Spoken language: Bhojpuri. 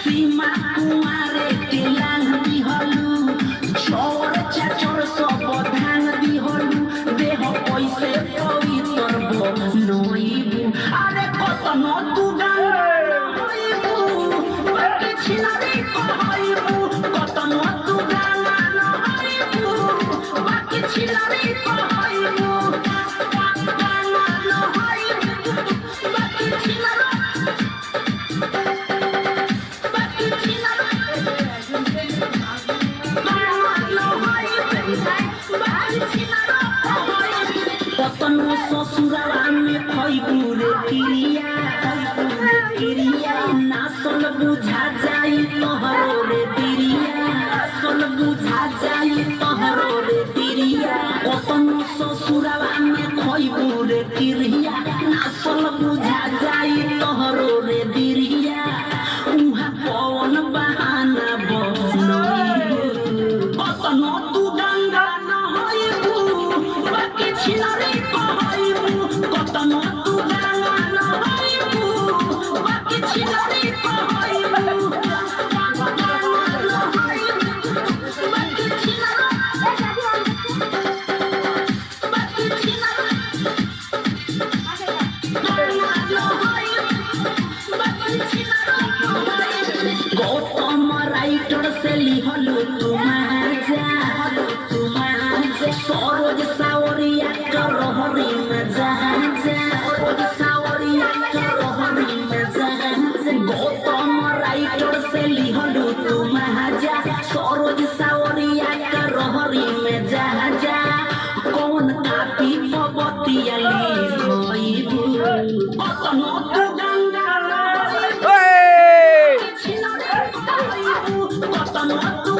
সীমা কুমারে তেলান দিহলু চোর চাচর সব ধান দিহলু দেহ পয়সে পবিত্র নইবু আরে কত নতু গান হইবু বাকি ছিলারে কইবু কত নতু গান হইবু বাকি ছিলারে কইবু গান হইবু বাকি ছিলারে ससुराला में खइबुरे किरिया नासल बुझा जाई तोहरो रे तिरिया नासल बुझा जाई तोहरो रे तिरिया कतन ससुराला में खइबुरे किरिया नासल बुझा जाई तोहरो रे तिरिया उहा कौन बहाना बनइबू कतन तू गंगा न होइबू बाकी छिलरे कहइबू कतन तू गंगा न होइबू बाकी छिलरे कहइबू बाकी छिलरे गौतम राइटर से लिहलु तुम्हारा सरोज सावरिया करहरी में सरोज सावरिया करहरी में गौतम राइटर से लिहलु तुम्हारा सरोज सावरिया करहरी में कौन कापी पबतिया लिखइबू कतन तू गंगा कतन तू